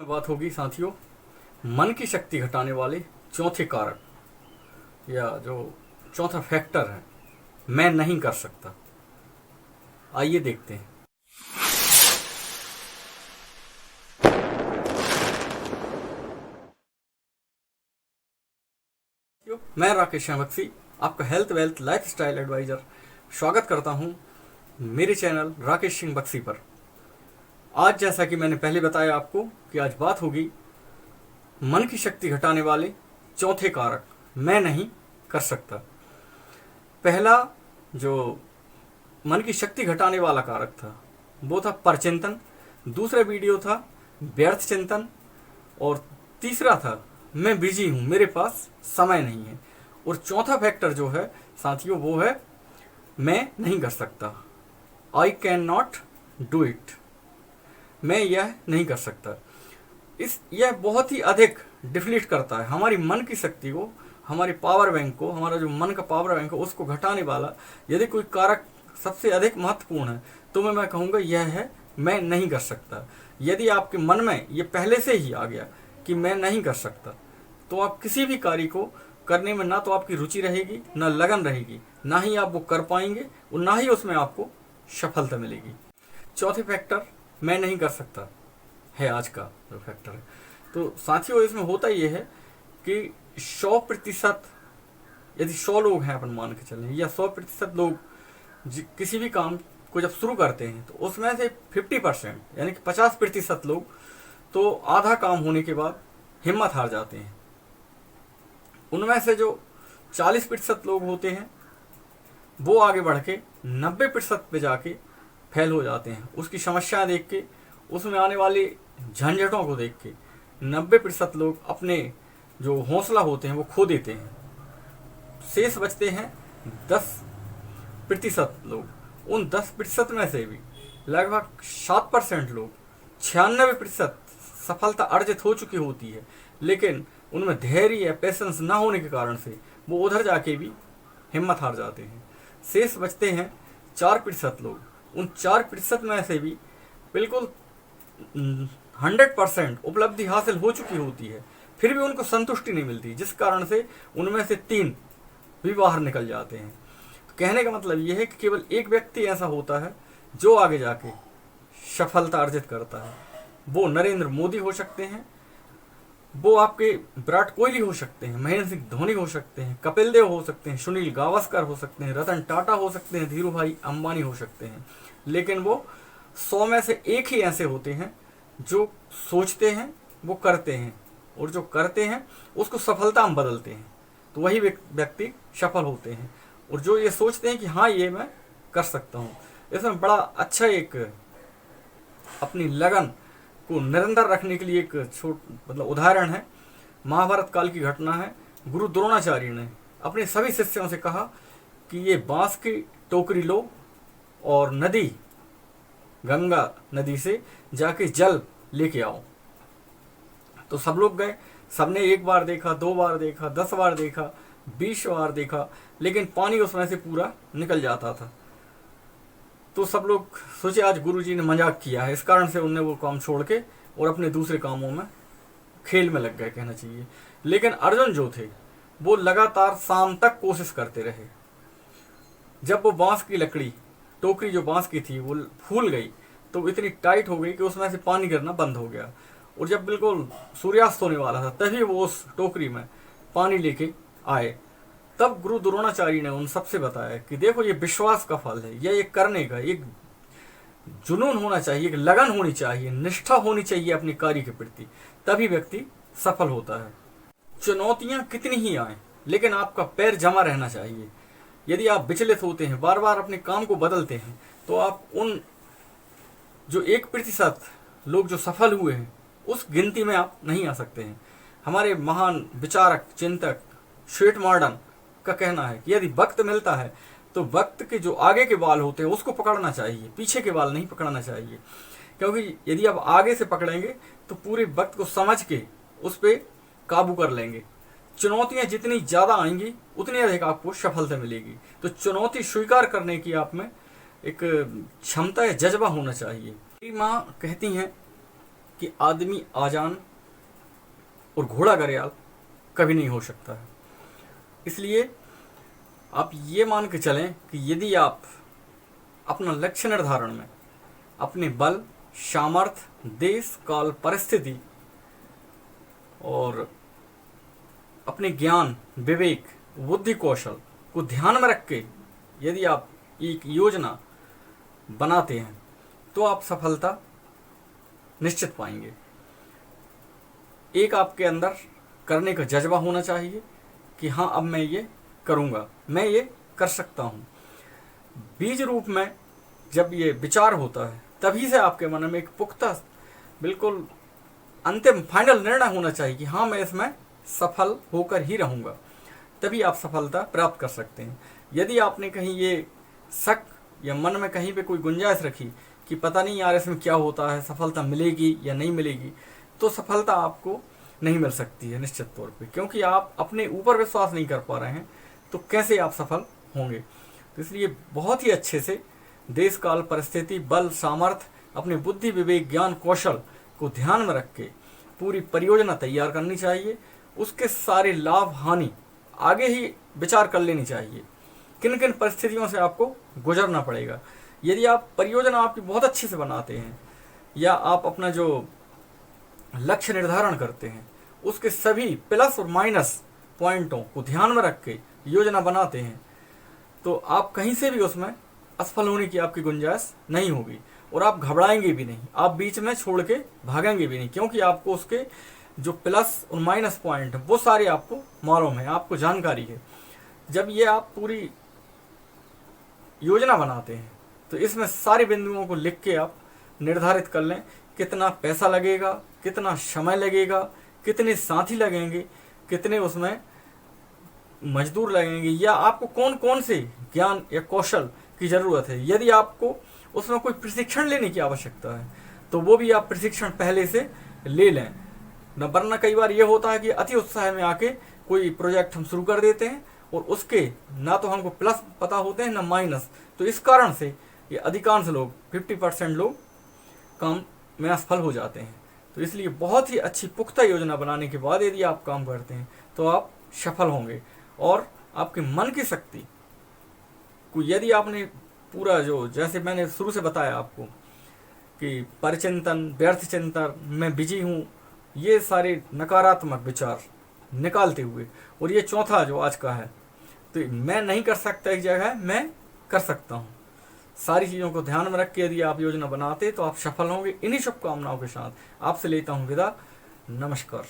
बात होगी साथियों, मन की शक्ति घटाने वाले चौथे कारक या जो चौथा फैक्टर है, मैं नहीं कर सकता। आइए देखते हैं। मैं राकेश बक्सी, आपका health wealth lifestyle advisor, स्वागत करता हूं मेरे चैनल राकेश सिंह बक्सी पर। आज जैसा कि मैंने पहले बताया आपको कि आज बात होगी मन की शक्ति घटाने वाले चौथे कारक, मैं नहीं कर सकता। पहला जो मन की शक्ति घटाने वाला कारक था वो था परचिंतन, दूसरा वीडियो था व्यर्थ चिंतन, और तीसरा था मैं बिजी हूं, मेरे पास समय नहीं है। और चौथा फैक्टर जो है साथियों वो है मैं नहीं कर सकता, I can not do it, मैं यह नहीं कर सकता। यह बहुत ही अधिक डिफ्लीट करता है हमारी मन की शक्ति को, हमारे पावर बैंक को, हमारा जो मन का पावर बैंक है उसको घटाने वाला यदि कोई कारक सबसे अधिक महत्वपूर्ण है तो मैं कहूँगा यह है मैं नहीं कर सकता। यदि आपके मन में ये पहले से ही आ गया कि मैं नहीं कर सकता, तो आप किसी भी कार्य को करने में ना तो आपकी रुचि रहेगी, ना लगन रहेगी, ना ही आप वो कर पाएंगे और ना ही उसमें आपको सफलता मिलेगी। चौथे फैक्टर मैं नहीं कर सकता है आज का जो फैक्टर है। तो साथियों इसमें होता ये है कि 100% यदि 100 लोग हैं अपन मान के चलें, या 100% लोग किसी भी काम को जब शुरू करते हैं तो उसमें से 50% यानी कि 50% लोग तो आधा काम होने के बाद हिम्मत हार जाते हैं। उनमें से जो 40% लोग होते हैं वो आगे बढ़ के 90% पे जाके फेल हो जाते हैं। उसकी समस्याएं देख के, उसमें आने वाली झंझटों को देख के 90% लोग अपने जो हौसला होते हैं वो खो देते हैं। शेष बचते हैं 10% लोग। उन 10% में से भी लगभग 7% लोग 96% सफलता अर्जित हो चुकी होती है, लेकिन उनमें धैर्य या पेशेंस ना होने के कारण से वो उधर जाके भी हिम्मत हार जाते हैं। शेष बचते हैं 4% लोग। उन 4% में से भी बिल्कुल 100% उपलब्धि हासिल हो चुकी होती है, फिर भी उनको संतुष्टि नहीं मिलती, जिस कारण से उनमें से 3 भी बाहर निकल जाते हैं। तो कहने का मतलब यह है कि केवल एक व्यक्ति ऐसा होता है जो आगे जाके सफलता अर्जित करता है। वो नरेंद्र मोदी हो सकते हैं, वो आपके विराट कोहली हो सकते हैं, महेंद्र सिंह धोनी हो सकते हैं, कपिल देव हो सकते हैं, सुनील गावस्कर हो सकते हैं, रतन टाटा हो सकते हैं, धीरू भाई अंबानी हो सकते हैं। लेकिन वो 100 में से एक ही ऐसे होते हैं जो सोचते हैं वो करते हैं, और जो करते हैं उसको सफलता में बदलते हैं, तो वही व्यक्ति सफल होते हैं। और जो ये सोचते हैं कि हाँ ये मैं कर सकता हूँ, इसमें बड़ा अच्छा एक अपनी लगन को निरंतर रखने के लिए एक मतलब उदाहरण है। महाभारत काल की घटना है। गुरु द्रोणाचार्य ने अपने सभी शिष्यों से कहा कि ये बांस की टोकरी लो और नदी गंगा नदी से जाके जल लेके आओ। तो सब लोग गए, सबने 1 बार देखा, 2 बार देखा, 10 बार देखा, 20 बार देखा, लेकिन पानी उसमें से पूरा निकल जाता था। तो सब लोग सोचे आज गुरुजी ने मजाक किया है, इस कारण से उन्होंने वो काम छोड़ के और अपने दूसरे कामों में खेल में लग गए कहना चाहिए। लेकिन अर्जुन जो थे वो लगातार शाम तक कोशिश करते रहे। जब वो बांस की लकड़ी टोकरी जो बांस की थी वो फूल गई तो इतनी टाइट हो गई कि उसमें से पानी गिरना बंद हो गया, और जब बिल्कुल सूर्यास्त होने वाला था तभी वो उस टोकरी में पानी लेके आए। तब गुरु द्रोणाचार्य ने उन सबसे बताया कि देखो ये विश्वास का फल है, यह एक करने का एक जुनून होना चाहिए, एक लगन होनी चाहिए, निष्ठा होनी चाहिए अपने कार्य के प्रति, तभी व्यक्ति सफल होता है। चुनौतियां कितनी ही आए लेकिन आपका पैर जमा रहना चाहिए। यदि आप विचलित होते हैं, बार बार अपने काम को बदलते हैं, तो आप उन जो 1% लोग जो सफल हुए हैं उस गिनती में आप नहीं आ सकते हैं। हमारे महान विचारक चिंतक स्वेट मॉडर्न का कहना है कि यदि वक्त मिलता है तो वक्त के जो आगे के बाल होते हैं उसको पकड़ना चाहिए, पीछे के बाल नहीं पकड़ना चाहिए। क्योंकि यदि आप आगे से पकड़ेंगे तो पूरे वक्त को समझ के उस पर काबू कर लेंगे। चुनौतियां जितनी ज़्यादा आएंगी उतनी अधिक आपको सफलता मिलेगी। तो चुनौती स्वीकार करने की आप में एक क्षमता या जज्बा होना चाहिए। मेरी माँ कहती हैं कि आदमी आजान और घोड़ा घड़ियाल कभी नहीं हो सकता है। इसलिए आप ये मान के चलें कि यदि आप अपना लक्ष्य निर्धारण में अपने बल, सामर्थ्य, देश, काल, परिस्थिति और अपने ज्ञान, विवेक, बुद्धि, कौशल को ध्यान में रख के यदि आप एक योजना बनाते हैं तो आप सफलता निश्चित पाएंगे। एक आपके अंदर करने का जज्बा होना चाहिए कि हाँ, अब मैं ये करूँगा, मैं ये कर सकता हूँ। बीज रूप में जब ये विचार होता है तभी से आपके मन में एक पुख्ता, बिल्कुल अंतिम फाइनल निर्णय होना चाहिए कि हाँ, मैं इसमें सफल होकर ही रहूँगा। तभी आप सफलता प्राप्त कर सकते हैं। यदि आपने कहीं ये शक या मन में कहीं पे कोई गुंजाइश रखी कि पता नहीं यार इसमें क्या होता है, सफलता मिलेगी या नहीं मिलेगी, तो सफलता आपको नहीं मिल सकती है निश्चित तौर पे, क्योंकि आप अपने ऊपर विश्वास नहीं कर पा रहे हैं तो कैसे आप सफल होंगे। तो इसलिए बहुत ही अच्छे से देश, काल, परिस्थिति, बल, सामर्थ्य, अपनी बुद्धि, विवेक, ज्ञान, कौशल को ध्यान में रख के पूरी परियोजना तैयार करनी चाहिए। उसके सारे लाभ हानि आगे ही विचार कर लेनी चाहिए, किन किन परिस्थितियों से आपको गुजरना पड़ेगा। यदि आप परियोजना आपकी बहुत अच्छे से बनाते हैं या आप अपना जो लक्ष्य निर्धारण करते हैं उसके सभी प्लस और माइनस पॉइंटों को ध्यान में रख के योजना बनाते हैं, तो आप कहीं से भी उसमें असफल होने की आपकी गुंजाइश नहीं होगी और आप घबराएंगे भी नहीं, आप बीच में छोड़ के भागेंगे भी नहीं, क्योंकि आपको उसके जो प्लस और माइनस पॉइंट है वो सारे आपको मालूम है, आपको जानकारी है। जब ये आप पूरी योजना बनाते हैं तो इसमें सारे बिंदुओं को लिख के आप निर्धारित कर लें कितना पैसा लगेगा, कितना समय लगेगा, कितने साथी लगेंगे, कितने उसमें मजदूर लगेंगे, या आपको कौन कौन से ज्ञान या कौशल की ज़रूरत है। यदि आपको उसमें कोई प्रशिक्षण लेने की आवश्यकता है तो वो भी आप प्रशिक्षण पहले से ले लें न, वरना कई बार ये होता है कि अति उत्साह में आके कोई प्रोजेक्ट हम शुरू कर देते हैं और उसके ना तो हमको प्लस पता होते हैं ना माइनस, तो इस कारण से ये अधिकांश लोग 50% लोग काम में असफल हो जाते हैं। तो इसलिए बहुत ही अच्छी पुख्ता योजना बनाने के बाद यदि आप काम करते हैं तो आप सफल होंगे। और आपके मन की शक्ति को यदि आपने पूरा, जो जैसे मैंने शुरू से बताया आपको कि परिचिंतन, व्यर्थ चिंतन, मैं बिजी हूँ, ये सारे नकारात्मक विचार निकालते हुए, और ये चौथा जो आज का है, तो मैं नहीं कर सकता एक जगह मैं कर सकता हूँ, सारी चीज़ों को ध्यान में रख के यदि आप योजना बनाते तो आप सफल होंगे। इन्हीं शुभकामनाओं के साथ आपसे लेता हूँ विदा। नमस्कार।